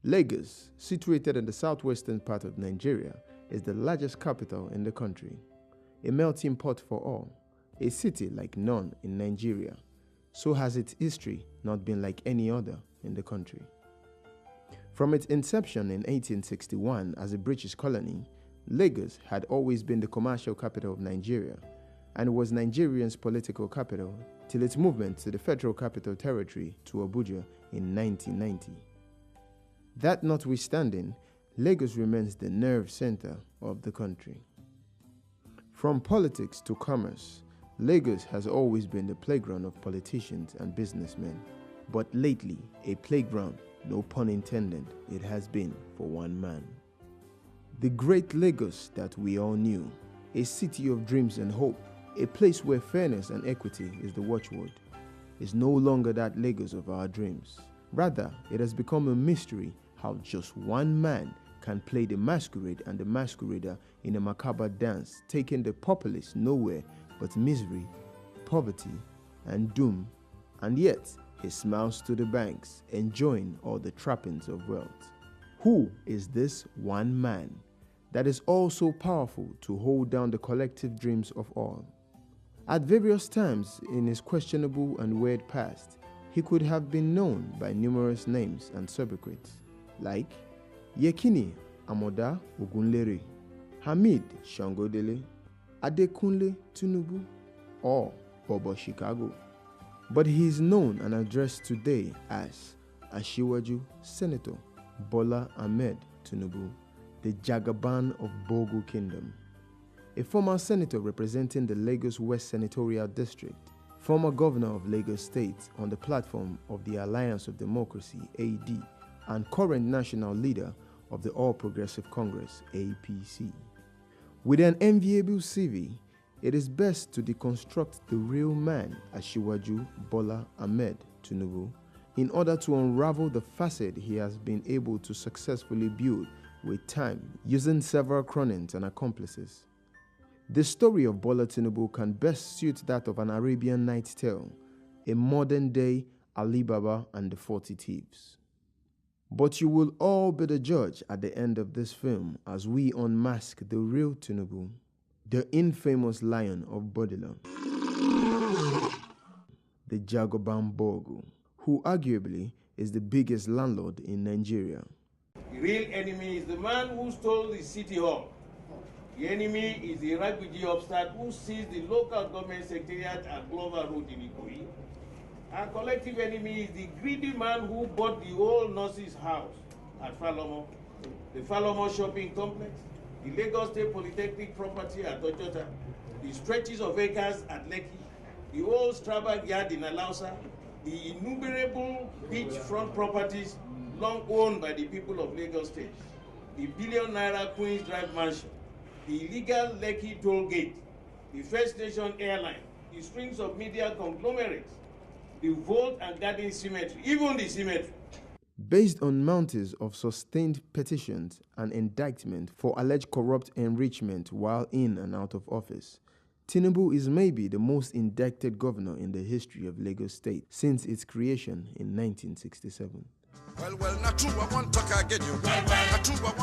Lagos, situated in the southwestern part of Nigeria, is the largest capital in the country, a melting pot for all, a city like none in Nigeria. So has its history not been like any other in the country. From its inception in 1861 as a British colony, Lagos had always been the commercial capital of Nigeria and was Nigerians' political capital till its movement to the Federal Capital Territory to Abuja in 1990. That notwithstanding, Lagos remains the nerve center of the country. From politics to commerce, Lagos has always been the playground of politicians and businessmen. But lately, a playground, no pun intended, it has been for one man. The great Lagos that we all knew, a city of dreams and hope, a place where fairness and equity is the watchword, is no longer that Lagos of our dreams. Rather, it has become a mystery how just one man can play the masquerade and the masquerader in a macabre dance, taking the populace nowhere but misery, poverty, and doom, and yet he smiles to the banks, enjoying all the trappings of wealth. Who is this one man that is also powerful to hold down the collective dreams of all? At various times in his questionable and weird past, he could have been known by numerous names and sobriquets, like Yekini Amoda Ogunlere, Hamid Shangodele, Adekunle Tinubu, or Bobo Chicago. But he is known and addressed today as Asiwaju Senator Bola Ahmed Tinubu, the Jagaban of Bogu Kingdom, a former senator representing the Lagos West Senatorial District, former governor of Lagos State on the platform of the Alliance of Democracy AD, and current national leader of the All Progressive Congress APC. With an enviable CV, it is best to deconstruct the real man Asiwaju Bola Ahmed Tinubu in order to unravel the facade he has been able to successfully build with time using several cronies and accomplices. The story of Bola Tinubu can best suit that of an Arabian Nights tale, a modern-day Ali Baba and the 40 Thieves. But you will all be the judge at the end of this film as we unmask the real Tinubu, the infamous Lion of Bodila, the Jagaban Bogu, who arguably is the biggest landlord in Nigeria. The real enemy is the man who stole the city hall. The enemy is the refugee upstart who seized the local government secretariat at Glover Road in Ikoyi. Our collective enemy is the greedy man who bought the old nurse's house at Falomo, the Falomo shopping complex, the Lagos State Polytechnic property at Ojota, the stretches of acres at Lekki, the old Strabag yard in Alausa, the innumerable beachfront properties long owned by the people of Lagos State, the billion-naira Queens Drive mansion, the illegal Lekki toll gate, the First Nation airline, the strings of media conglomerates, the vault and garden cemetery, even the cemetery. Based on mountains of sustained petitions and indictment for alleged corrupt enrichment while in and out of office, Tinubu is maybe the most indicted governor in the history of Lagos State since its creation in 1967.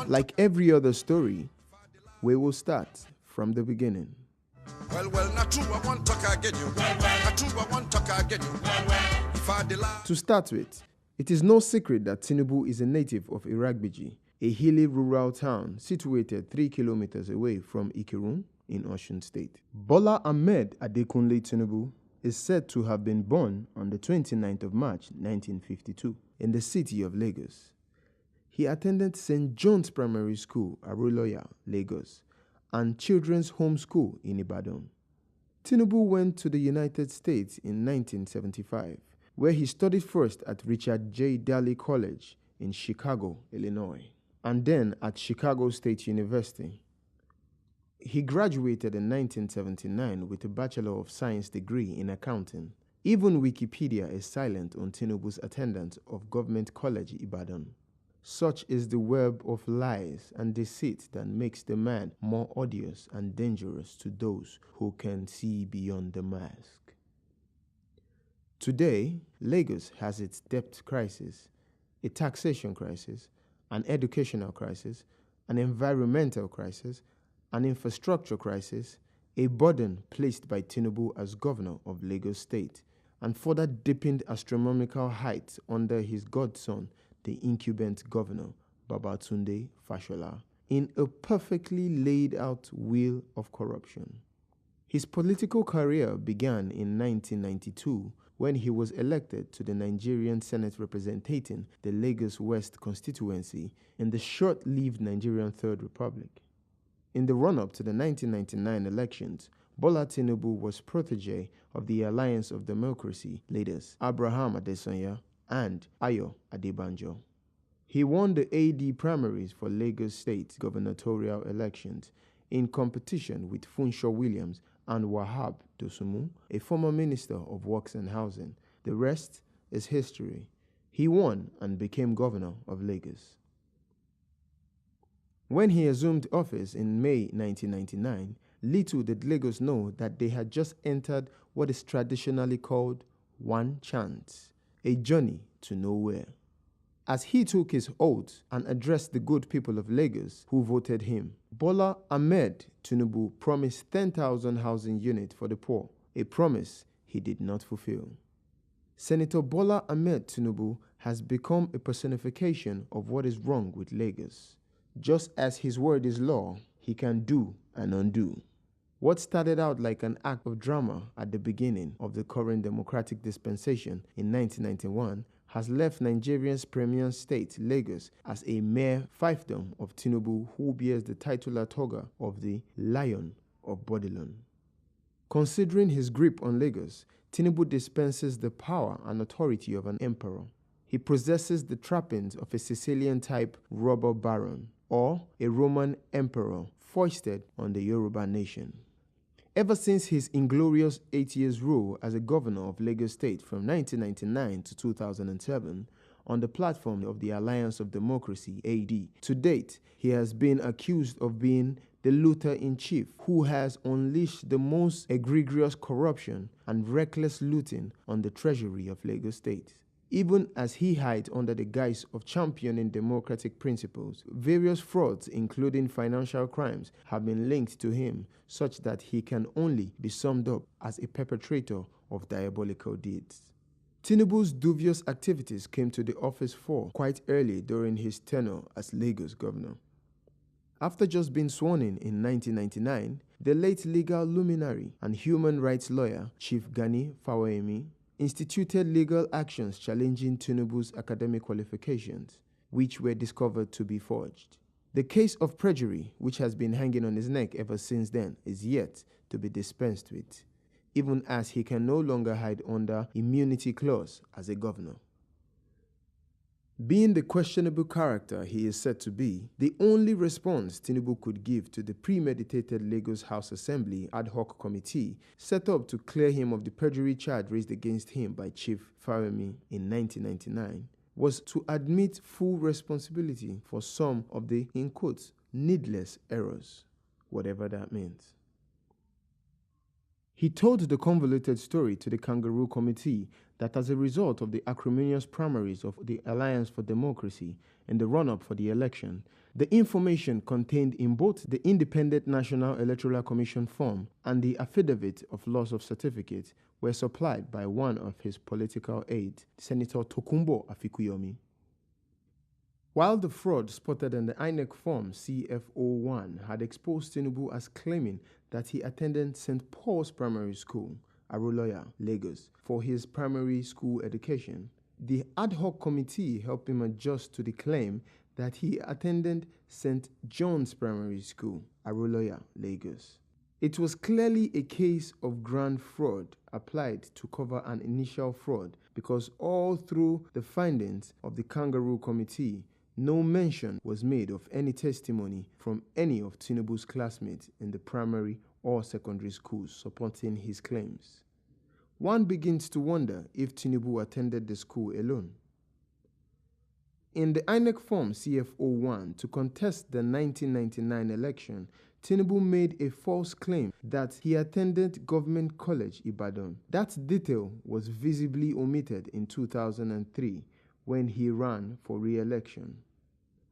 Like every other story, we will start from the beginning. To start with, it is no secret that Tinubu is a native of Iragbiji, a hilly rural town situated 3 kilometers away from Ikirun in Osun State. Bola Ahmed Adekunle Tinubu is said to have been born on the 29th of March 1952 in the city of Lagos. He attended St. John's Primary School, Aroloya, Lagos, and Children's Home School in Ibadan. Tinubu went to the United States in 1975, where he studied first at Richard J. Daley College in Chicago, Illinois, and then at Chicago State University. He graduated in 1979 with a Bachelor of Science degree in accounting. Even Wikipedia is silent on Tinubu's attendance of Government College Ibadan. Such is the web of lies and deceit that makes the man more odious and dangerous to those who can see beyond the mask. Today, Lagos has its debt crisis, a taxation crisis, an educational crisis, an environmental crisis, an infrastructure crisis, a burden placed by Tinubu as governor of Lagos State, and further deepened astronomical heights under his godson, the incumbent governor, Babatunde Fashola, in a perfectly laid out wheel of corruption. His political career began in 1992 when he was elected to the Nigerian Senate representing the Lagos West constituency in the short-lived Nigerian Third Republic. In the run-up to the 1999 elections, Bola Tinubu was protege of the Alliance of Democracy leaders Abraham Adesanya and Ayo Adebanjo. He won the AD primaries for Lagos State gubernatorial elections in competition with Funsho Williams and Wahab Dosumu, a former Minister of Works and Housing. The rest is history. He won and became governor of Lagos. When he assumed office in May 1999, little did Lagos know that they had just entered what is traditionally called one chance, a journey to nowhere. As he took his oath and addressed the good people of Lagos who voted him, Bola Ahmed Tinubu promised 10,000 housing units for the poor, a promise he did not fulfill. Senator Bola Ahmed Tinubu has become a personification of what is wrong with Lagos. Just as his word is law, he can do and undo. What started out like an act of drama at the beginning of the current democratic dispensation in 1991 has left Nigeria's premier state, Lagos, as a mere fiefdom of Tinubu, who bears the titular toga of the Lion of Bodilon. Considering his grip on Lagos, Tinubu dispenses the power and authority of an emperor. He possesses the trappings of a Sicilian-type robber baron or a Roman emperor foisted on the Yoruba nation. Ever since his inglorious 8 years rule as a governor of Lagos State from 1999 to 2007, on the platform of the Alliance of Democracy, AD, to date, he has been accused of being the looter-in-chief who has unleashed the most egregious corruption and reckless looting on the treasury of Lagos State. Even as he hides under the guise of championing democratic principles, various frauds, including financial crimes, have been linked to him, such that he can only be summed up as a perpetrator of diabolical deeds. Tinubu's dubious activities came to the office fore quite early during his tenure as Lagos governor. After just being sworn in 1999, the late legal luminary and human rights lawyer, Chief Gani Fawemi, instituted legal actions challenging Tinubu's academic qualifications, which were discovered to be forged. The case of perjury, which has been hanging on his neck ever since then, is yet to be dispensed with, even as he can no longer hide under immunity clause as a governor. Being the questionable character he is said to be, the only response Tinubu could give to the premeditated Lagos House Assembly ad hoc committee set up to clear him of the perjury charge raised against him by Chief Fawemi in 1999 was to admit full responsibility for some of the, in quotes, needless errors, whatever that means. He told the convoluted story to the Kangaroo Committee that as a result of the acrimonious primaries of the Alliance for Democracy in the run-up for the election, the information contained in both the Independent National Electoral Commission form and the affidavit of loss of certificate were supplied by one of his political aides, Senator Tokunbo Afikuyomi. While the fraud spotted in the INEC form CF01 had exposed Tinubu as claiming that he attended St. Paul's Primary School, Aroloya, Lagos, for his primary school education, the ad hoc committee helped him adjust to the claim that he attended St. John's Primary School, Aroloya, Lagos. It was clearly a case of grand fraud applied to cover an initial fraud because all through the findings of the Kangaroo Committee, no mention was made of any testimony from any of Tinubu's classmates in the primary or secondary schools supporting his claims. One begins to wonder if Tinubu attended the school alone. In the INEC form CF01 to contest the 1999 election, Tinubu made a false claim that he attended Government College Ibadan. That detail was visibly omitted in 2003 when he ran for re-election.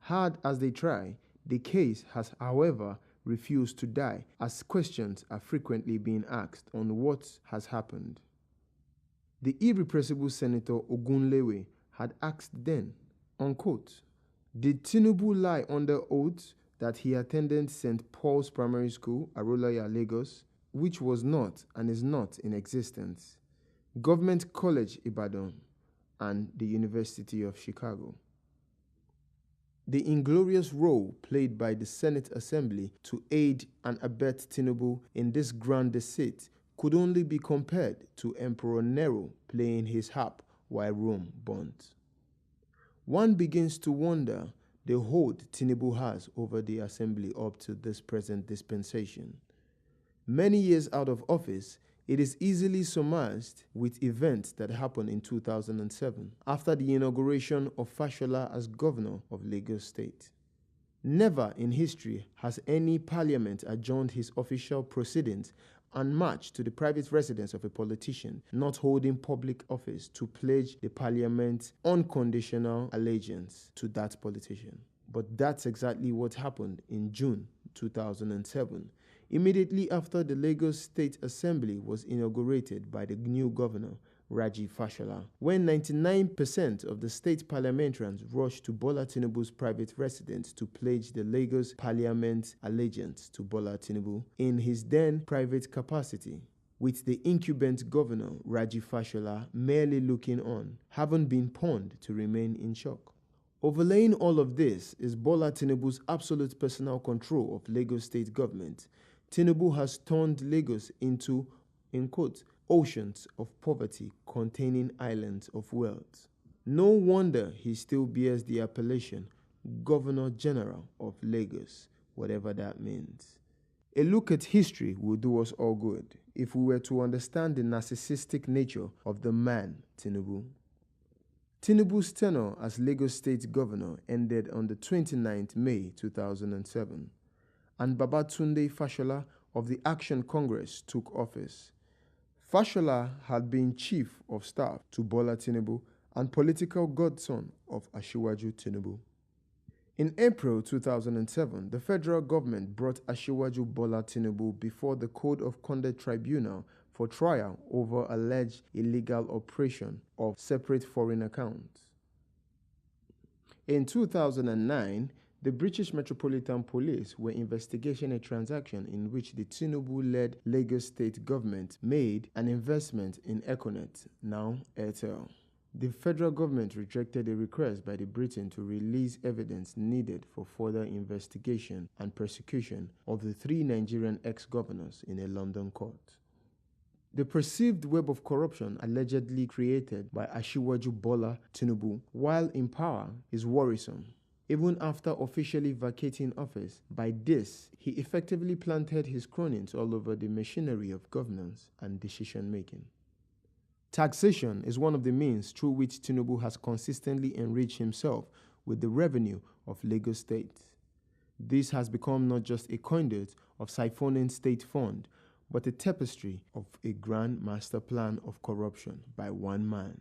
Hard as they try, the case has, however, refused to die, as questions are frequently being asked on what has happened. The irrepressible Senator Ogunlewe had asked then, unquote, "Did Tinubu lie under oath that he attended St. Paul's Primary School, Arolaya, Lagos, which was not and is not in existence, Government College, Ibadan, and the University of Chicago?" The inglorious role played by the Senate Assembly to aid and abet Tinubu in this grand deceit could only be compared to Emperor Nero playing his harp while Rome burnt. One begins to wonder the hold Tinubu has over the Assembly up to this present dispensation. Many years out of office, it is easily surmised with events that happened in 2007 after the inauguration of Fashola as governor of Lagos State. Never in history has any parliament adjourned his official proceedings and marched to the private residence of a politician not holding public office to pledge the parliament's unconditional allegiance to that politician. But that's exactly what happened in June 2007. Immediately after the Lagos State Assembly was inaugurated by the new governor, Raji Fashola, when 99% of the state parliamentarians rushed to Bola Tinubu's private residence to pledge the Lagos Parliament's allegiance to Bola Tinubu in his then private capacity, with the incumbent governor, Raji Fashola, merely looking on, having been pawned to remain in shock. Overlaying all of this is Bola Tinubu's absolute personal control of Lagos state government. Tinubu has turned Lagos into, in quotes, oceans of poverty containing islands of wealth. No wonder he still bears the appellation Governor General of Lagos, whatever that means. A look at history will do us all good if we were to understand the narcissistic nature of the man Tinubu. Tinubu's tenure as Lagos State Governor ended on the 29th May 2007. And Babatunde Fashola of the Action Congress took office. Fashola had been chief of staff to Bola Tinubu and political godson of Asiwaju Tinubu. In April 2007, the federal government brought Asiwaju Bola Tinubu before the Code of Conduct Tribunal for trial over alleged illegal operation of separate foreign accounts. In 2009, the British Metropolitan Police were investigating a transaction in which the Tinubu-led Lagos state government made an investment in Econet, now Airtel. The federal government rejected a request by the Britain to release evidence needed for further investigation and prosecution of the three Nigerian ex-governors in a London court. The perceived web of corruption allegedly created by Asiwaju Bola Tinubu while in power is worrisome. Even after officially vacating office, by this, he effectively planted his cronies all over the machinery of governance and decision-making. Taxation is one of the means through which Tinubu has consistently enriched himself with the revenue of Lagos State. This has become not just a conduit of siphoning state fund, but a tapestry of a grand master plan of corruption by one man.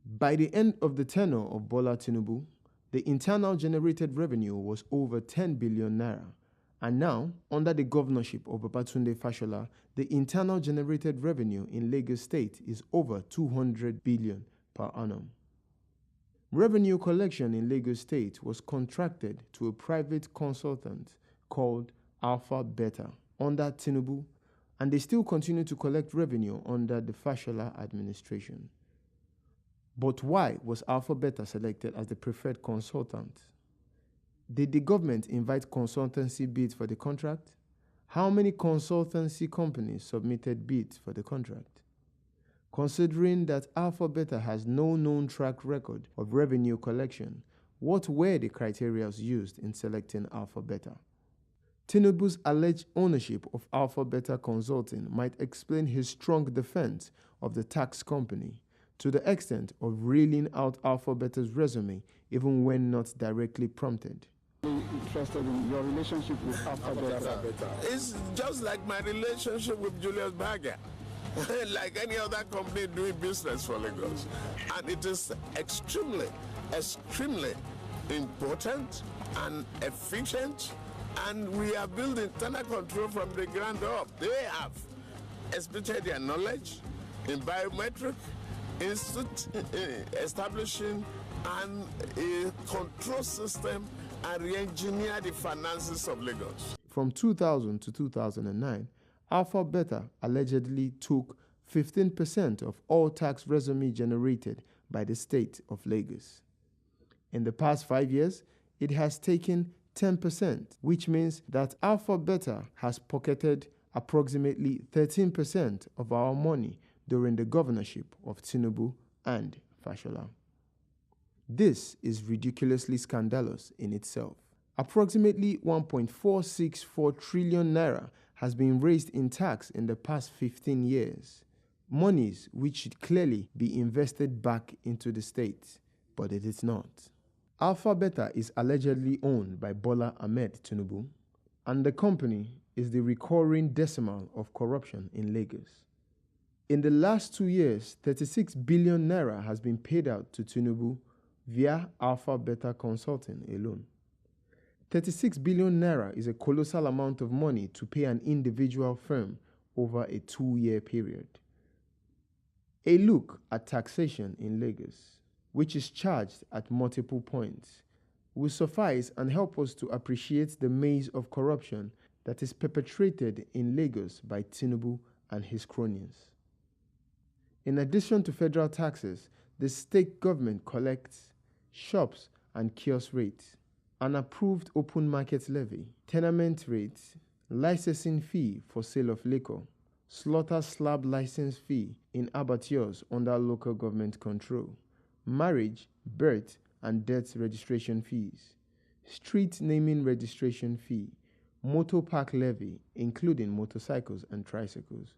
By the end of the tenure of Bola Tinubu, the internal generated revenue was over 10 billion naira, and now, under the governorship of Babatunde Fashola, the internal generated revenue in Lagos State is over 200 billion per annum. Revenue collection in Lagos State was contracted to a private consultant called Alpha Beta under Tinubu, and they still continue to collect revenue under the Fashola administration. But why was Alpha Beta selected as the preferred consultant? Did the government invite consultancy bids for the contract? How many consultancy companies submitted bids for the contract? Considering that Alpha Beta has no known track record of revenue collection, what were the criteria used in selecting Alpha Beta? Tinubu's alleged ownership of Alpha Beta Consulting might explain his strong defense of the tax company, to the extent of reeling out Alpha Beta's resume even when not directly prompted. Interested in your relationship with Alpha Beta? It's just like my relationship with Julius Berger. Like any other company doing business for Lagos. And it is extremely important and efficient, and we are building internal control from the ground up. They have exploited their knowledge in biometric, establishing a control system and re-engineer the finances of Lagos. From 2000 to 2009, Alpha Beta allegedly took 15% of all tax revenue generated by the state of Lagos. In the past 5 years, it has taken 10%, which means that Alpha Beta has pocketed approximately 13% of our money during the governorship of Tinubu and Fashola. This is ridiculously scandalous in itself. Approximately 1.464 trillion naira has been raised in tax in the past 15 years, monies which should clearly be invested back into the state, but it is not. Alpha Beta is allegedly owned by Bola Ahmed Tinubu, and the company is the recurring decimal of corruption in Lagos. In the last 2 years, 36 billion naira has been paid out to Tinubu via Alpha Beta Consulting alone. 36 billion naira is a colossal amount of money to pay an individual firm over a 2-year period. A look at taxation in Lagos, which is charged at multiple points, will suffice and help us to appreciate the maze of corruption that is perpetrated in Lagos by Tinubu and his cronies. In addition to federal taxes, the state government collects shops and kiosk rates, an approved open market levy, tenement rates, licensing fee for sale of liquor, slaughter slab license fee in abattoirs under local government control, marriage, birth, and death registration fees, street naming registration fee, motor park levy, including motorcycles and tricycles,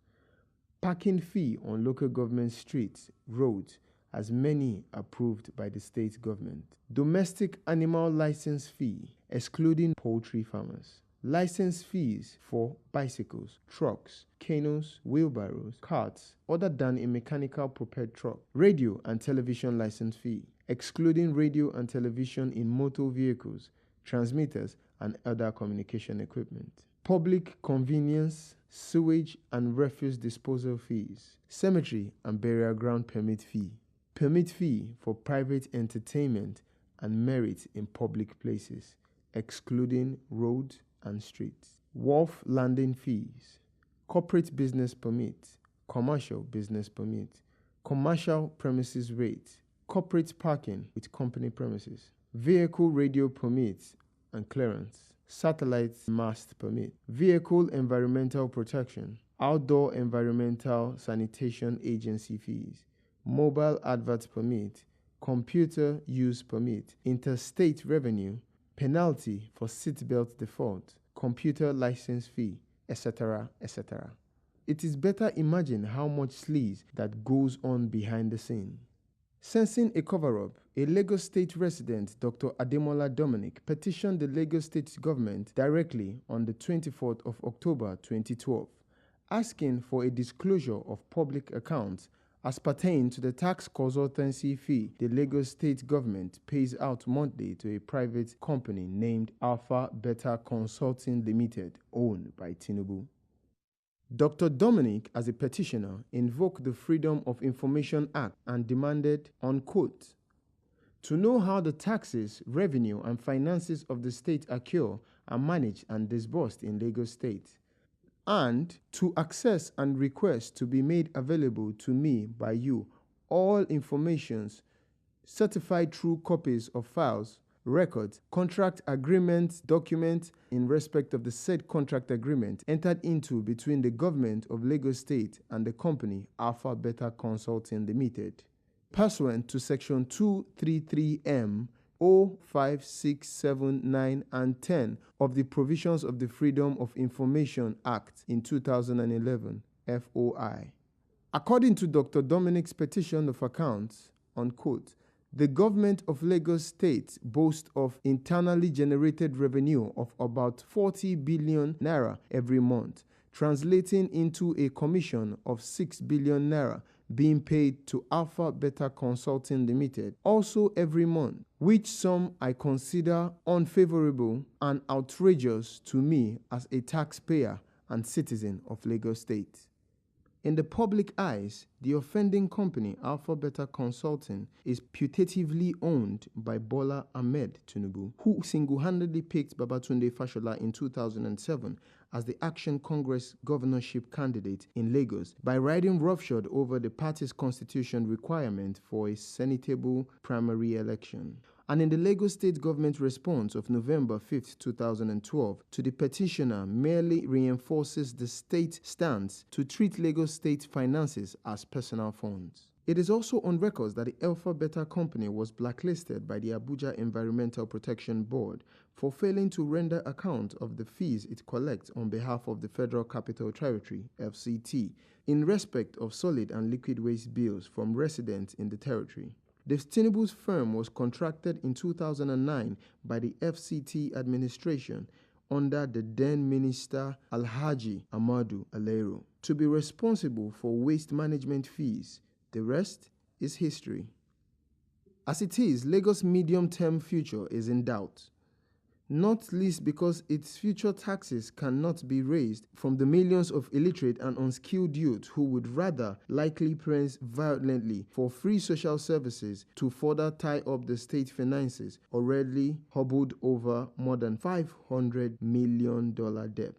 parking fee on local government streets, roads, as many approved by the state government, domestic animal license fee, excluding poultry farmers, license fees for bicycles, trucks, canoes, wheelbarrows, carts, other than a mechanical propelled truck, radio and television license fee, excluding radio and television in motor vehicles, transmitters, and other communication equipment, public convenience, sewage and refuse disposal fees, cemetery and burial ground permit fee for private entertainment and merit in public places, excluding roads and streets, wharf landing fees, corporate business permit, commercial business permit, commercial premises rate, corporate parking with company premises, vehicle radio permits and clearance, satellite mast permit, vehicle environmental protection, outdoor environmental sanitation agency fees, mobile advert permit, computer use permit, interstate revenue, penalty for seatbelt default, computer license fee, etc., etc. It is better imagine how much sleaze that goes on behind the scene. Sensing a cover-up, a Lagos State resident, Dr. Ademola Dominic, petitioned the Lagos State government directly on the 24th of October 2012, asking for a disclosure of public accounts as pertain to the tax consultancy fee the Lagos State government pays out monthly to a private company named Alpha Beta Consulting Limited, owned by Tinubu. Dr. Dominic, as a petitioner, invoked the Freedom of Information Act and demanded, unquote, to know how the taxes, revenue, and finances of the state occur, are managed and disbursed in Lagos State, and to access and request to be made available to me by you all informations certified through copies of files, records, contract agreements, documents in respect of the said contract agreement entered into between the government of Lagos State and the company Alpha Beta Consulting Limited, pursuant to Section 233M 05, 6, 7, 9, and 10 of the provisions of the Freedom of Information Act in 2011, FOI. According to Dr. Dominic's petition of accounts, unquote, the government of Lagos State boasts of internally generated revenue of about 40 billion naira every month, translating into a commission of 6 billion naira being paid to Alpha Beta Consulting Limited also every month. which some I consider unfavorable and outrageous to me as a taxpayer and citizen of Lagos State. In the public eyes, the offending company Alpha Beta Consulting is putatively owned by Bola Ahmed Tinubu, who single-handedly picked Babatunde Fashola in 2007 as the Action Congress governorship candidate in Lagos by riding roughshod over the party's constitution requirement for a senatable primary election. And in the Lagos State government response of November 5, 2012, to the petitioner merely reinforces the state stance to treat Lagos State finances as personal funds. It is also on record that the Alpha Beta company was blacklisted by the Abuja Environmental Protection Board for failing to render account of the fees it collects on behalf of the Federal Capital Territory, FCT, in respect of solid and liquid waste bills from residents in the territory. The Tinubu's firm was contracted in 2009 by the FCT administration under the then Minister Alhaji Amadu Alero to be responsible for waste management fees. The rest is history. As it is, Lagos' medium-term future is in doubt, not least because its future taxes cannot be raised from the millions of illiterate and unskilled youth who would rather likely press violently for free social services to further tie up the state finances already hobbled over more than $500 million debt.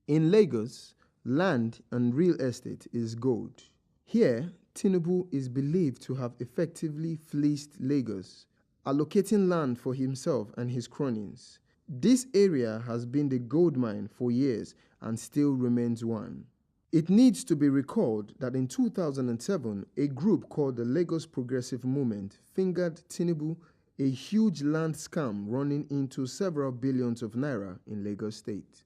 In Lagos, land and real estate is gold. Here, Tinubu is believed to have effectively fleeced Lagos, allocating land for himself and his cronies. This area has been the gold mine for years and still remains one. It needs to be recalled that in 2007, a group called the Lagos Progressive Movement fingered Tinubu, a huge land scam running into several billions of naira in Lagos State.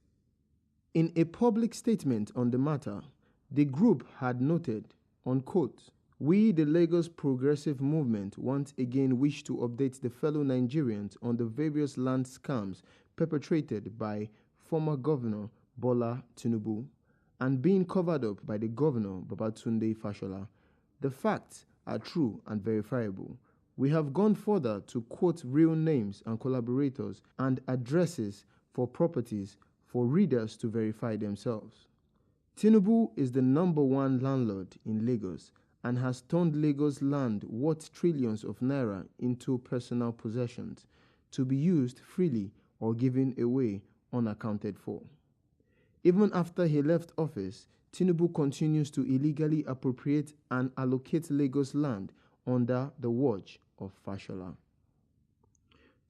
In a public statement on the matter, the group had noted, unquote, "We, the Lagos Progressive Movement, once again wish to update the fellow Nigerians on the various land scams perpetrated by former Governor Bola Tinubu and being covered up by the Governor Babatunde Fashola. The facts are true and verifiable. We have gone further to quote real names and collaborators and addresses for properties for readers to verify themselves. Tinubu is the #1 landlord in Lagos and has turned Lagos land worth trillions of naira into personal possessions to be used freely or given away unaccounted for. Even after he left office, Tinubu continues to illegally appropriate and allocate Lagos land under the watch of Fashola.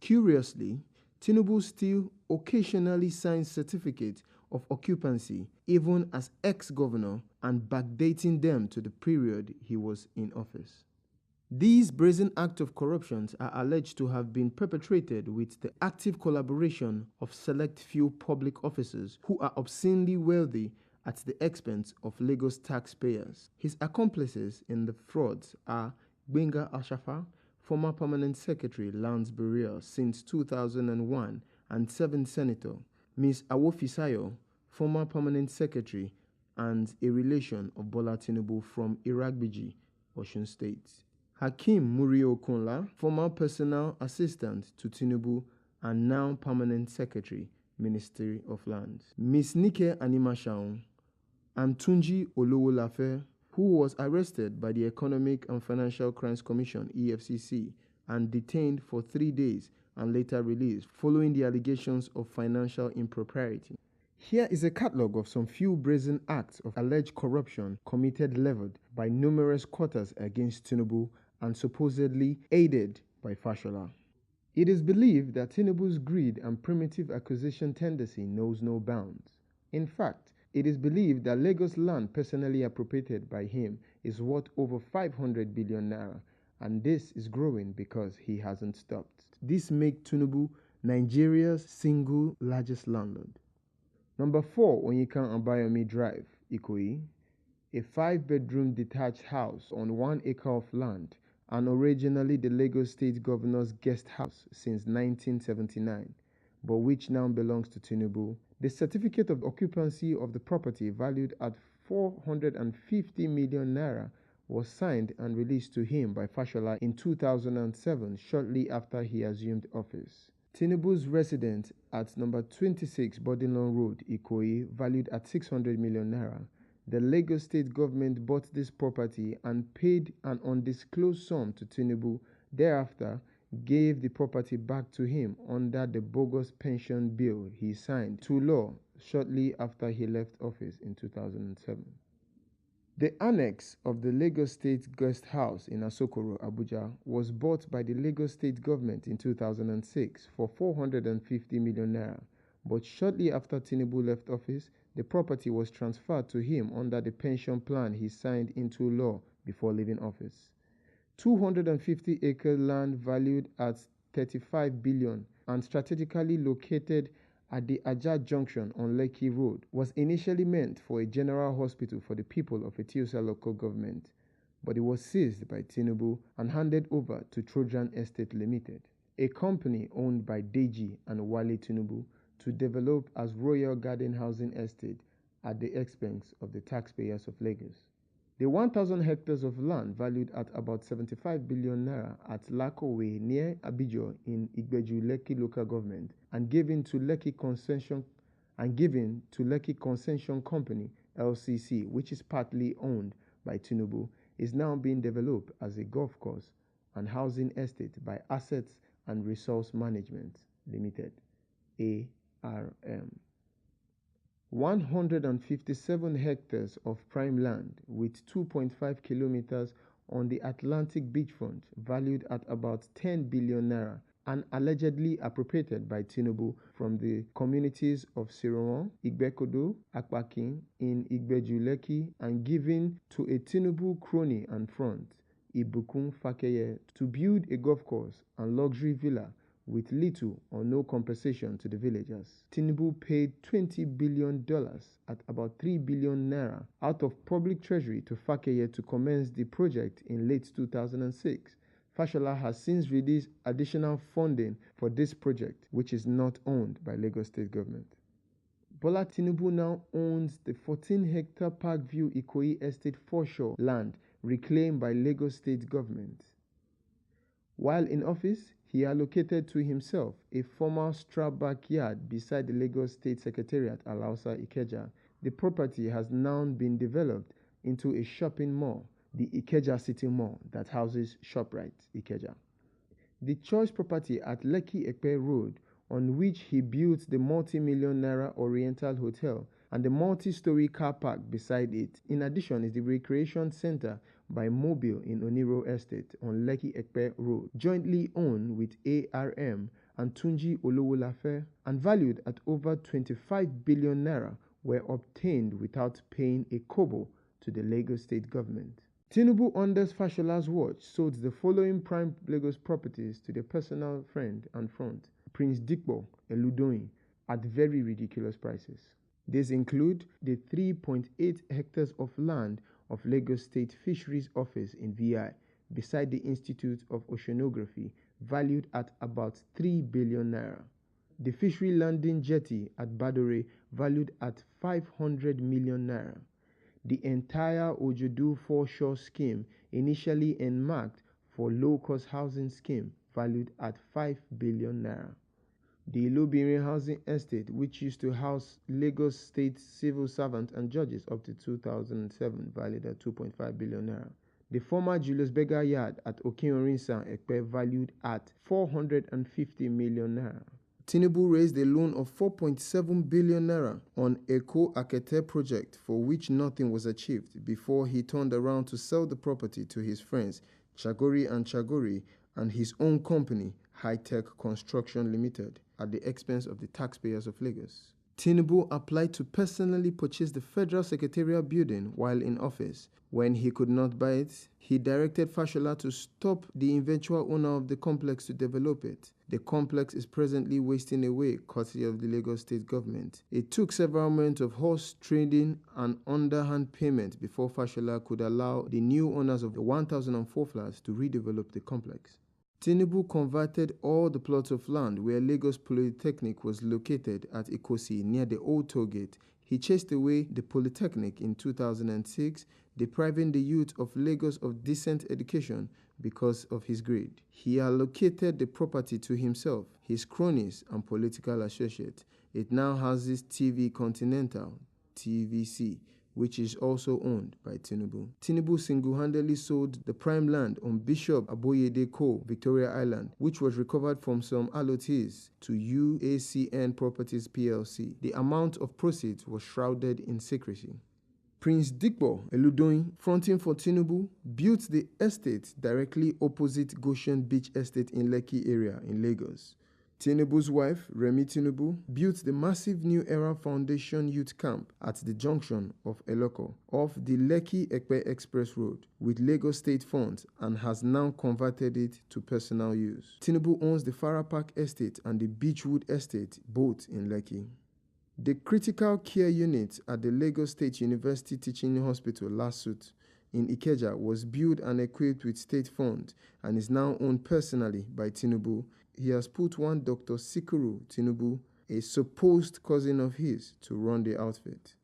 Curiously, Tinubu still occasionally signs certificates of occupancy, even as ex-governor, and backdating them to the period he was in office. These brazen acts of corruption are alleged to have been perpetrated with the active collaboration of select few public officers who are obscenely wealthy at the expense of Lagos taxpayers. His accomplices in the frauds are Gbenga Ashafa, former permanent secretary Lands Burial since 2001 and 7th Senator, Ms. Awofisayo, former permanent secretary and a relation of Bola Tinubu from Iragbiji, Osun State. Hakeem Muri-Okunla, former personal assistant to Tinubu and now permanent secretary, Ministry of Lands. Ms. Nike Animashaun and Tunji Olowolafe, who was arrested by the Economic and Financial Crimes Commission, EFCC, and detained for 3 days and later released following the allegations of financial impropriety. Here is a catalogue of some few brazen acts of alleged corruption committed leveled by numerous quarters against Tinubu and supposedly aided by Fashola. It is believed that Tinubu's greed and primitive acquisition tendency knows no bounds. In fact, it is believed that Lagos land personally appropriated by him is worth over 500 billion naira, and this is growing because he hasn't stopped. This makes Tinubu Nigeria's single largest landlord. Number 4, Onyikan Abayomi Drive, Ikoyi, a 5-bedroom detached house on 1 acre of land, and originally the Lagos State Governor's guest house since 1979, but which now belongs to Tinubu. The certificate of occupancy of the property, valued at 450 million naira, was signed and released to him by Fashola in 2007, shortly after he assumed office. Tinubu's residence at number 26 Bodinlon Road, Ikoyi, valued at 600 million naira. The Lagos state government bought this property and paid an undisclosed sum to Tinubu. Thereafter, gave the property back to him under the bogus pension bill he signed to law shortly after he left office in 2007. The annex of the Lagos State Guest House in Asokoro, Abuja, was bought by the Lagos State government in 2006 for 450 million naira. But shortly after Tinubu left office, the property was transferred to him under the pension plan he signed into law before leaving office. 250-acre land valued at 35 billion and strategically located at the Ajah Junction on Lekki Road was initially meant for a general hospital for the people of Etiosa local government, but it was seized by Tinubu and handed over to Trojan Estate Limited, a company owned by Deji and Wale Tinubu, to develop as Royal Garden Housing Estate at the expense of the taxpayers of Lagos. The 1,000 hectares of land valued at about 75 billion naira at Lakowe near Abijo in Igbeju Lekki local government and given to Lekki Concession Company LCC, which is partly owned by Tinubu, is now being developed as a golf course and housing estate by Assets and Resource Management Limited, ARM. 157 hectares of prime land with 2.5 kilometers on the Atlantic beachfront, valued at about 10 billion naira and allegedly appropriated by Tinubu from the communities of Sirowan, Igbekodo, Akpakin in Igbeju Lekki and given to a Tinubu crony and front, Ibukun Fakeye, to build a golf course and luxury villa with little or no compensation to the villagers. Tinubu paid $20 billion at about 3 billion naira out of public treasury to Fakeye to commence the project in late 2006. Fashola has since released additional funding for this project, which is not owned by Lagos State government. Bola Tinubu now owns the 14-hectare Parkview Ikoyi Estate foreshore land reclaimed by Lagos State government. While in office, he allocated to himself a former strap backyard beside the Lagos State Secretariat Alausa Ikeja. The property has now been developed into a shopping mall, the Ikeja City Mall, that houses ShopRite Ikeja. The choice property at Lekki Ekpe Road, on which he built the multi-million naira Oriental Hotel and the multi-story car park beside it. In addition, is the recreation center by Mobile in Oniro Estate on Lekki Ekpe Road, jointly owned with ARM and Tunji Olowolafe, and valued at over 25 billion naira, were obtained without paying a kobo to the Lagos State government. Tinubu, under Fashola's watch, sold the following prime Lagos properties to their personal friend and front, Prince Dikbo Eludoyin, at very ridiculous prices. These include the 3.8 hectares of land of Lagos State Fisheries Office in VI, beside the Institute of Oceanography, valued at about 3 billion naira. The Fishery Landing Jetty at Badore, valued at 500 million naira. The entire Ojodu foreshore scheme, initially earmarked for low-cost housing scheme, valued at 5 billion naira. The Ilobirin Housing Estate, which used to house Lagos State civil servants and judges up to 2007, valued at 2.5 billion naira. The former Julius Berger Yard at Okinrinsa Ekpe, valued at 450 million naira. Tinubu raised a loan of 4.7 billion naira on Eko Akete project, for which nothing was achieved, before he turned around to sell the property to his friends Chagori and his own company, High Tech Construction Limited, at the expense of the taxpayers of Lagos. Tinubu applied to personally purchase the Federal Secretariat building while in office. When he could not buy it, he directed Fashola to stop the eventual owner of the complex to develop it. The complex is presently wasting away, courtesy of the Lagos State government. It took several months of horse trading and underhand payment before Fashola could allow the new owners of the 1,004 flats to redevelop the complex. Tinubu converted all the plots of land where Lagos Polytechnic was located at Ikosi near the old toll gate. He chased away the Polytechnic in 2006, depriving the youth of Lagos of decent education because of his greed. He allocated the property to himself, his cronies, and political associates. It now houses TV Continental, TVC, which is also owned by Tinubu. Tinubu single-handedly sold the prime land on Bishop Aboyede Co., Victoria Island, which was recovered from some allottees, to UACN Properties PLC. The amount of proceeds was shrouded in secrecy. Prince Dikbo Eludoyin, fronting for Tinubu, built the estate directly opposite Goshen Beach Estate in Lekki area in Lagos. Tinubu's wife, Remi Tinubu, built the massive New Era Foundation Youth Camp at the junction of Eloko off the Lekki-Ekpe Express Road with Lagos State funds and has now converted it to personal use. Tinubu owns the Farah Park Estate and the Beechwood Estate, both in Lekki. The critical care unit at the Lagos State University Teaching Hospital, LASUT, in Ikeja was built and equipped with state funds and is now owned personally by Tinubu. He has put one Dr. Sikuru Tinubu, a supposed cousin of his, to run the outfit.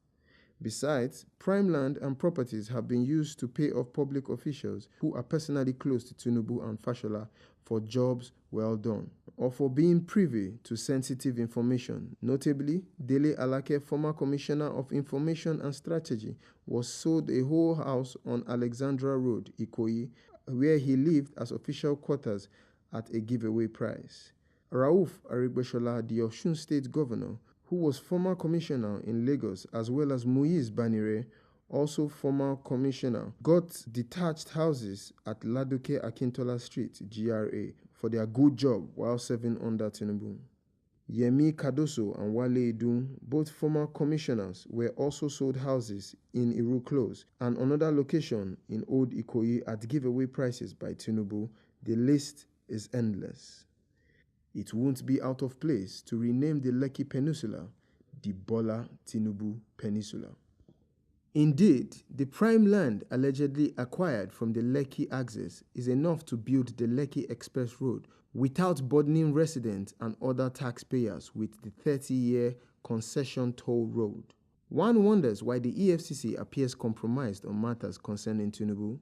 Besides, prime land and properties have been used to pay off public officials who are personally close to Tinubu and Fashola for jobs well done, or for being privy to sensitive information. Notably, Dele Alake, former Commissioner of Information and Strategy, was sold a whole house on Alexandra Road, Ikoyi, where he lived as official quarters at a giveaway price. Rauf Aregbesola, the Osun State Governor, who was former commissioner in Lagos, as well as Muiz Banire, also former commissioner, got detached houses at Ladoke Akintola Street, GRA, for their good job while serving under Tinubu. Yemi Kadoso and Wale Edun, both former commissioners, were also sold houses in Iru Close and another location in Old Ikoyi at giveaway prices by Tinubu. The list is endless. It won't be out of place to rename the Lekki Peninsula the Bola Tinubu Peninsula. Indeed, the prime land allegedly acquired from the Lekki axis is enough to build the Lekki Express Road without burdening residents and other taxpayers with the 30-year concession toll road. One wonders why the EFCC appears compromised on matters concerning Tinubu.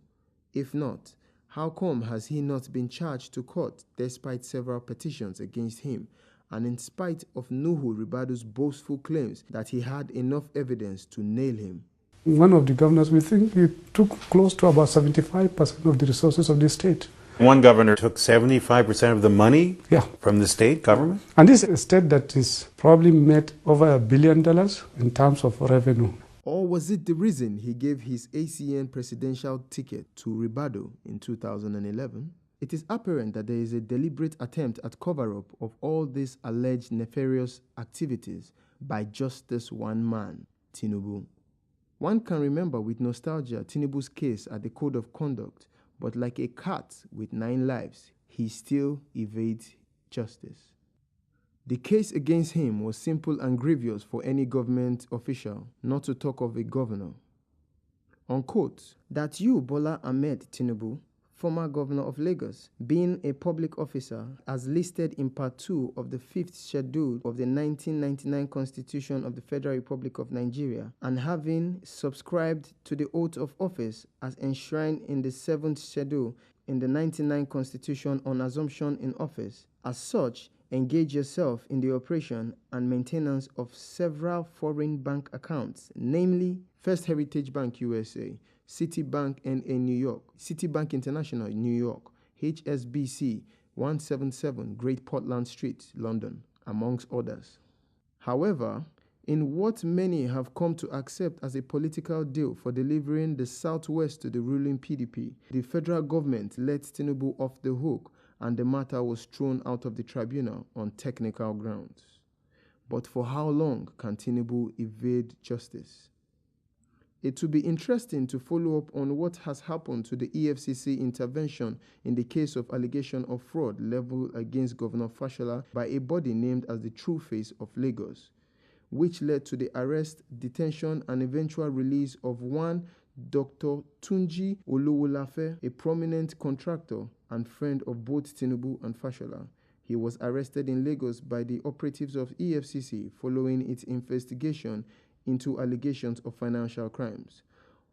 If not, how come has he not been charged to court despite several petitions against him and in spite of Nuhu Ribadu's boastful claims that he had enough evidence to nail him? One of the governors, we think he took close to about 75% of the resources of the state. One governor took 75% of the money from the state government? And this is a state that is probably made over $1 billion in terms of revenue. Or was it the reason he gave his ACN presidential ticket to Ribadu in 2011? It is apparent that there is a deliberate attempt at cover-up of all these alleged nefarious activities by just this one man, Tinubu. One can remember with nostalgia Tinubu's case at the Code of Conduct, but like a cat with 9 lives, he still evades justice. The case against him was simple and grievous for any government official, not to talk of a governor. Unquote, that you, Bola Ahmed Tinubu, former governor of Lagos, being a public officer as listed in Part 2 of the 5th Schedule of the 1999 Constitution of the Federal Republic of Nigeria, and having subscribed to the oath of office as enshrined in the 7th Schedule in the 99 Constitution on assumption in office, as such, engage yourself in the operation and maintenance of several foreign bank accounts, namely First Heritage Bank USA, Citibank NA New York, Citibank International New York, HSBC 177 Great Portland Street, London, amongst others. However, in what many have come to accept as a political deal for delivering the Southwest to the ruling PDP, the federal government let Tinubu off the hook and the matter was thrown out of the tribunal on technical grounds. But for how long can Tinubu evade justice? It will be interesting to follow up on what has happened to the EFCC intervention in the case of allegation of fraud leveled against Governor Fashola by a body named as the True Face of Lagos, which led to the arrest, detention, and eventual release of one Dr. Tunji Olowolafe, a prominent contractor and friend of both Tinubu and Fashola. He was arrested in Lagos by the operatives of EFCC following its investigation into allegations of financial crimes.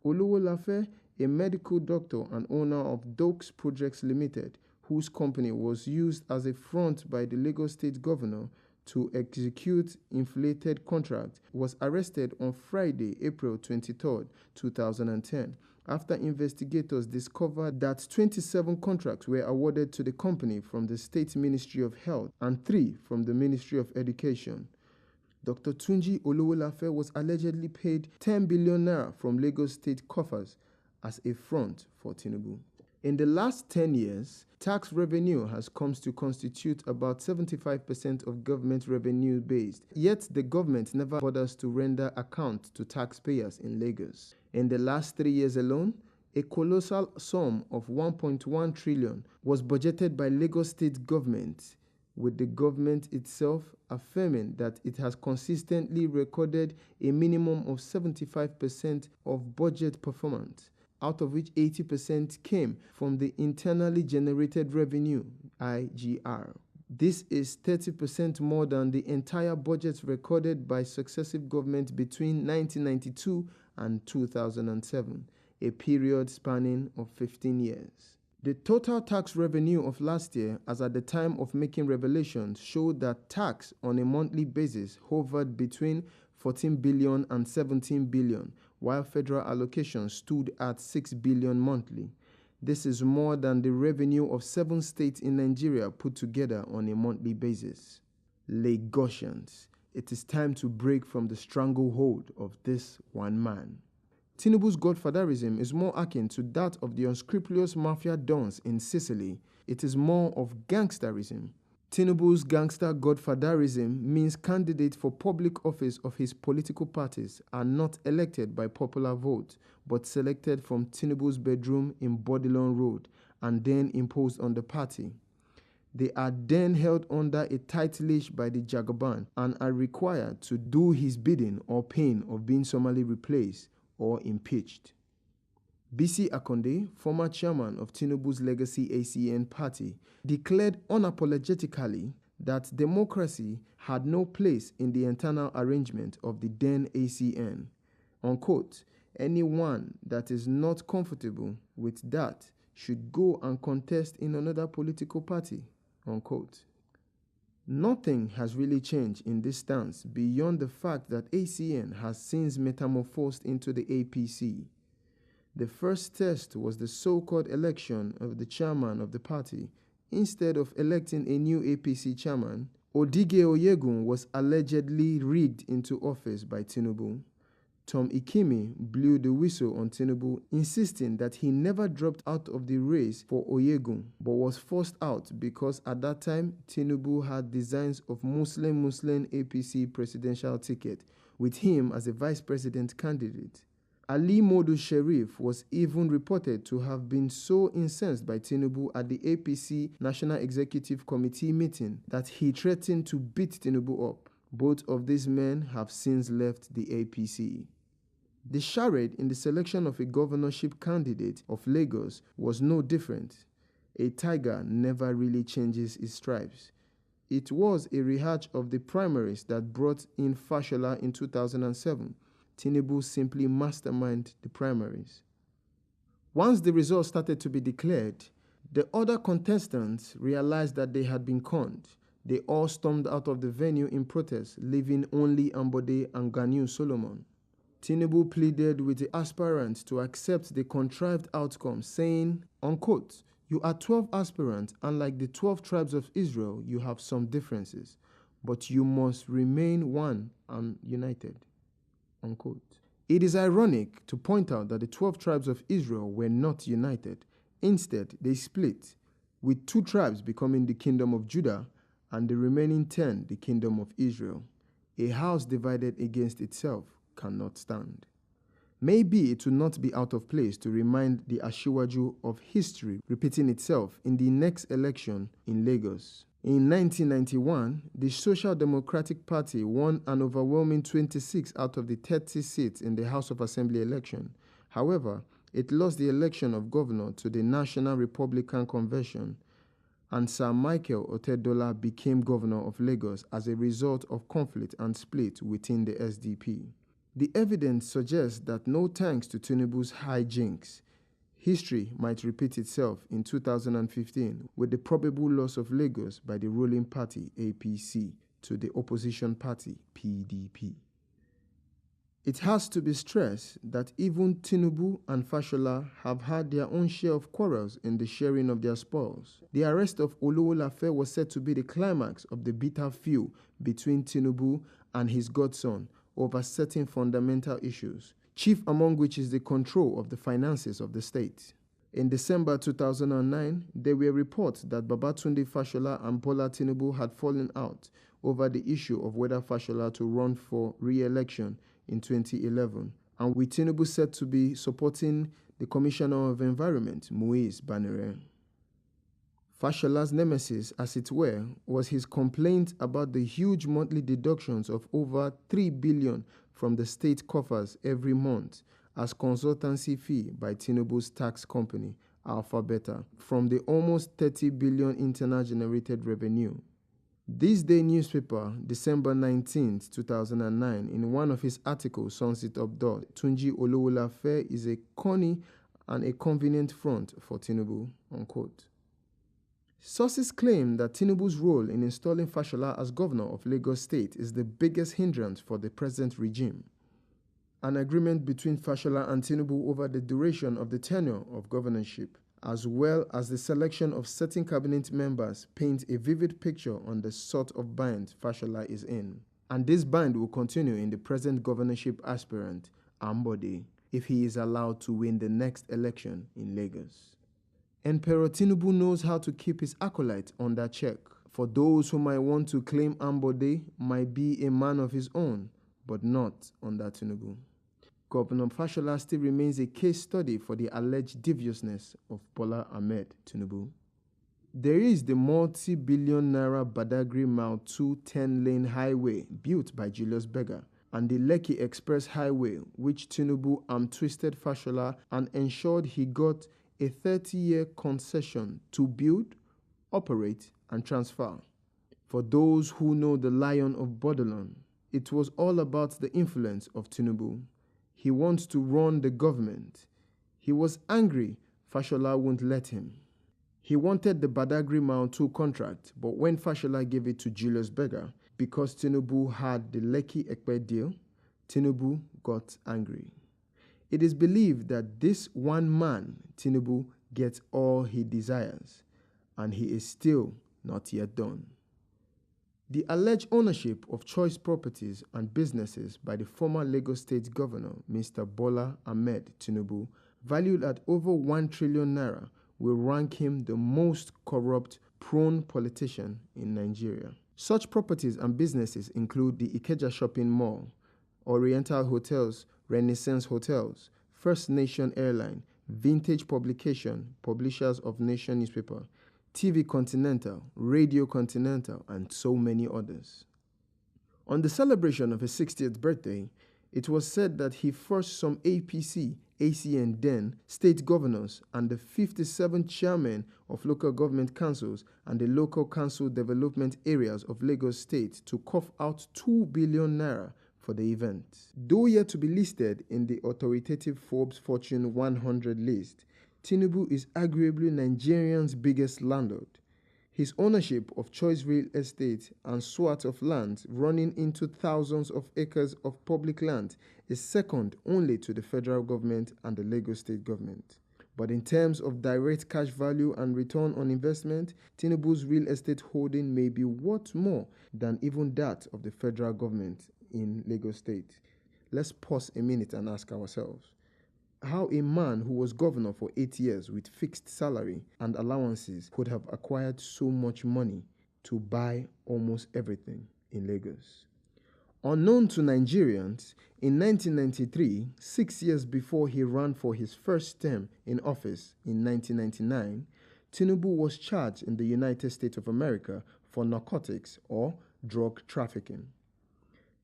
Olowolafe, a medical doctor and owner of Dokes Projects Limited, whose company was used as a front by the Lagos State Governor to execute inflated contracts, was arrested on Friday, April 23, 2010, after investigators discovered that 27 contracts were awarded to the company from the State Ministry of Health and 3 from the Ministry of Education. Dr. Tunji Olowolafe was allegedly paid 10 billion naira from Lagos State coffers as a front for Tinubu. In the last 10 years, tax revenue has come to constitute about 75% of government revenue base, yet the government never bothers to render account to taxpayers in Lagos. In the last 3 years alone, a colossal sum of 1.1 trillion was budgeted by Lagos State government, with the government itself affirming that it has consistently recorded a minimum of 75% of budget performance, out of which 80% came from the internally generated revenue, IGR. This is 30% more than the entire budget recorded by successive governments between 1992 and 2007, a period spanning of 15 years. The total tax revenue of last year, as at the time of making revelations, showed that tax on a monthly basis hovered between 14 billion and 17 billion, while federal allocation stood at 6 billion monthly. This is more than the revenue of 7 states in Nigeria put together on a monthly basis. Lagosians, it is time to break from the stranglehold of this one man. Tinubu's godfatherism is more akin to that of the unscrupulous mafia dons in Sicily. It is more of gangsterism. Tinubu's gangster godfatherism means candidates for public office of his political parties are not elected by popular vote, but selected from Tinubu's bedroom in Bodilon Road and then imposed on the party. They are then held under a tight leash by the Jagaban and are required to do his bidding or pain of being summarily replaced or impeached. Bisi Akonde, former chairman of Tinubu's legacy ACN party, declared unapologetically that democracy had no place in the internal arrangement of the then ACN. Unquote, anyone that is not comfortable with that should go and contest in another political party. Unquote. Nothing has really changed in this stance beyond the fact that ACN has since metamorphosed into the APC. The first test was the so-called election of the chairman of the party. Instead of electing a new APC chairman, Odige Oyegun was allegedly rigged into office by Tinubu. Tom Ikimi blew the whistle on Tinubu, insisting that he never dropped out of the race for Oyegun, but was forced out because at that time, Tinubu had designs of Muslim APC presidential ticket, with him as a vice president candidate. Ali Modu Sherif was even reported to have been so incensed by Tinubu at the APC National Executive Committee meeting that he threatened to beat Tinubu up. Both of these men have since left the APC. The charade in the selection of a governorship candidate of Lagos was no different. A tiger never really changes its stripes. It was a rehash of the primaries that brought in Fashola in 2007. Tinubu simply masterminded the primaries. Once the results started to be declared, the other contestants realized that they had been conned. They all stormed out of the venue in protest, leaving only Ambode and Ganiu Solomon. Tinubu pleaded with the aspirants to accept the contrived outcome, saying, unquote, "You are 12 aspirants, and like the 12 tribes of Israel, you have some differences, but you must remain one and united." Unquote. It is ironic to point out that the 12 tribes of Israel were not united. Instead, they split, with 2 tribes becoming the kingdom of Judah and the remaining 10 the kingdom of Israel. A house divided against itself cannot stand. Maybe it will not be out of place to remind the Ashiwaju of history repeating itself in the next election in Lagos. In 1991, the Social Democratic Party won an overwhelming 26 out of the 30 seats in the House of Assembly election. However, it lost the election of governor to the National Republican Convention, and Sir Michael Otedola became governor of Lagos as a result of conflict and split within the SDP. The evidence suggests that no thanks to Tinubu's hijinks, history might repeat itself in 2015 with the probable loss of Lagos by the ruling party APC to the opposition party PDP. It has to be stressed that even Tinubu and Fashola have had their own share of quarrels in the sharing of their spoils. The arrest of Olowolafe was said to be the climax of the bitter feud between Tinubu and his godson over certain fundamental issues, chief among which is the control of the finances of the state. In December 2009, there were reports that Babatunde Fashola and Bola Tinubu had fallen out over the issue of whether Fashola to run for re-election in 2011, and with Tinubu said to be supporting the Commissioner of Environment, Muiz Banire. Fashola's nemesis, as it were, was his complaint about the huge monthly deductions of over 3 billion from the state coffers every month as consultancy fee by Tinubu's tax company, Alpha Beta, from the almost 30 billion internal generated revenue. This Day newspaper, December 19, 2009, in one of his articles, sums it up that Tunji Olowolafe is a corny and a convenient front for Tinubu, unquote. Sources claim that Tinubu's role in installing Fashola as governor of Lagos State is the biggest hindrance for the present regime. An agreement between Fashola and Tinubu over the duration of the tenure of governorship, as well as the selection of certain cabinet members, paint a vivid picture on the sort of bind Fashola is in. And this bind will continue in the present governorship aspirant, Ambode, if he is allowed to win the next election in Lagos. Emperor Tinubu knows how to keep his acolytes under check. For those who might want to claim Ambode might be a man of his own, but not under Tinubu. Governor Fashola still remains a case study for the alleged deviousness of Bola Ahmed Tinubu. There is the multi-billion naira Badagry Mile 2 10-lane highway built by Julius Berger and the Lekki Express Highway, which Tinubu arm-twisted Fashola and ensured he got a 30-year concession to build, operate, and transfer. For those who know the Lion of Bordelon, it was all about the influence of Tinubu. He wants to run the government. He was angry Fashola wouldn't let him. He wanted the Badagry Mile 2 contract, but when Fashola gave it to Julius Berger, because Tinubu had the Lekki Ekpe deal, Tinubu got angry. It is believed that this one man, Tinubu, gets all he desires, and he is still not yet done. The alleged ownership of choice properties and businesses by the former Lagos State Governor, Mr. Bola Ahmed Tinubu, valued at over 1 trillion naira, will rank him the most corrupt-prone politician in Nigeria. Such properties and businesses include the Ikeja Shopping Mall, Oriental Hotels, Renaissance Hotels, First Nation Airline, Vintage Publication, Publishers of Nation Newspaper, TV Continental, Radio Continental, and so many others. On the celebration of his 60th birthday, it was said that he forced some APC, ACN then, state governors and the 57 chairmen of local government councils and the local council development areas of Lagos State to cough out 2 billion naira for the event. Though yet to be listed in the authoritative Forbes Fortune 100 list, Tinubu is arguably Nigeria's biggest landlord. His ownership of choice real estate and swaths of land running into thousands of acres of public land is second only to the federal government and the Lagos state government. But in terms of direct cash value and return on investment, Tinubu's real estate holding may be worth more than even that of the federal government in Lagos state. Let's pause a minute and ask ourselves, how a man who was governor for 8 years with fixed salary and allowances could have acquired so much money to buy almost everything in Lagos. Unknown to Nigerians, in 1993, 6 years before he ran for his first term in office in 1999, Tinubu was charged in the United States of America for narcotics or drug trafficking.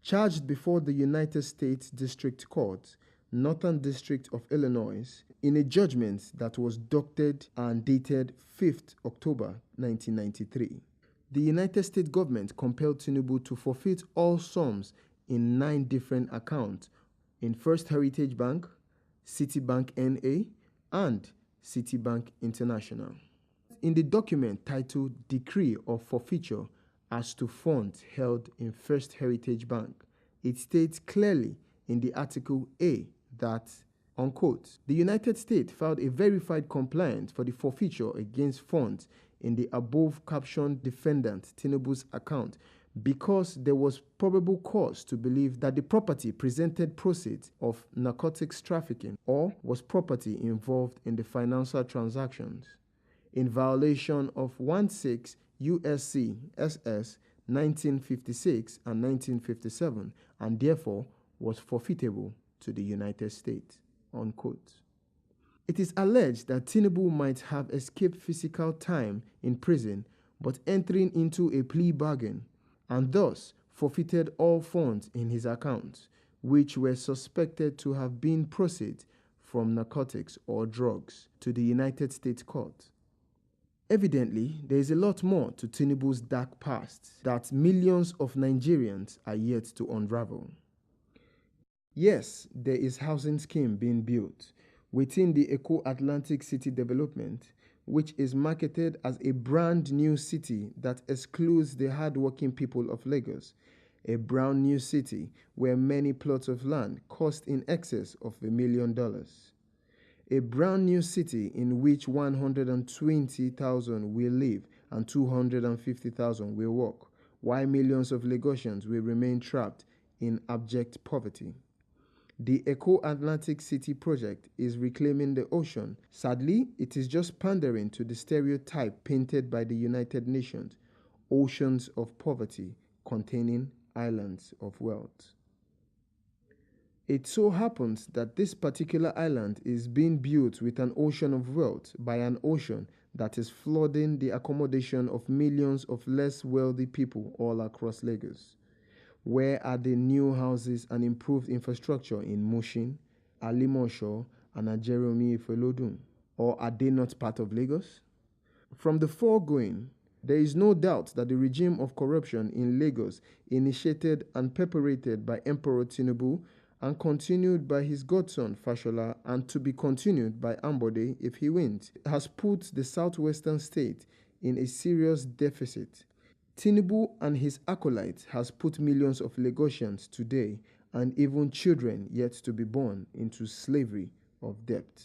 Charged before the United States District Court, Northern District of Illinois, in a judgment that was docketed and dated 5th October 1993. The United States government compelled Tinubu to forfeit all sums in 9 different accounts in First Heritage Bank, Citibank NA, and Citibank International. In the document titled Decree of Forfeiture as to Funds Held in First Heritage Bank, it states clearly in the Article A that, unquote, the United States filed a verified complaint for the forfeiture against funds in the above captioned defendant Tinubu's account because there was probable cause to believe that the property presented proceeds of narcotics trafficking or was property involved in the financial transactions in violation of 16 U.S.C. SS 1956 and 1957 and therefore was forfeitable to the United States, unquote. It is alleged that Tinubu might have escaped physical time in prison but entering into a plea bargain and thus forfeited all funds in his accounts, which were suspected to have been proceeds from narcotics or drugs, to the United States court. Evidently, there is a lot more to Tinubu's dark past that millions of Nigerians are yet to unravel. Yes, there is housing scheme being built within the Eco-Atlantic City development, which is marketed as a brand new city that excludes the hard-working people of Lagos, a brand new city where many plots of land cost in excess of $1 million. A brand new city in which 120,000 will live and 250,000 will work, while millions of Lagosians will remain trapped in abject poverty. The Eco-Atlantic City project is reclaiming the ocean. Sadly, it is just pandering to the stereotype painted by the United Nations, oceans of poverty containing islands of wealth. It so happens that this particular island is being built with an ocean of wealth by an ocean that is flooding the accommodation of millions of less wealthy people all across Lagos. Where are the new houses and improved infrastructure in Mushin, Alimosho, and Ajeromi Ifelodun? Or are they not part of Lagos? From the foregoing, there is no doubt that the regime of corruption in Lagos, initiated and perpetrated by Emperor Tinubu and continued by his godson Fashola and to be continued by Ambode if he wins, has put the southwestern state in a serious deficit. Tinubu and his acolytes has put millions of Lagosians today and even children yet to be born into slavery of debt.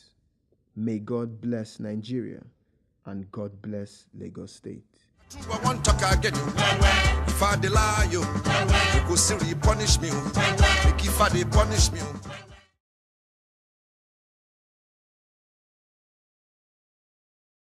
May God bless Nigeria and God bless Lagos State. I want to again you. If I lie you, you go see punish me. If I punish me.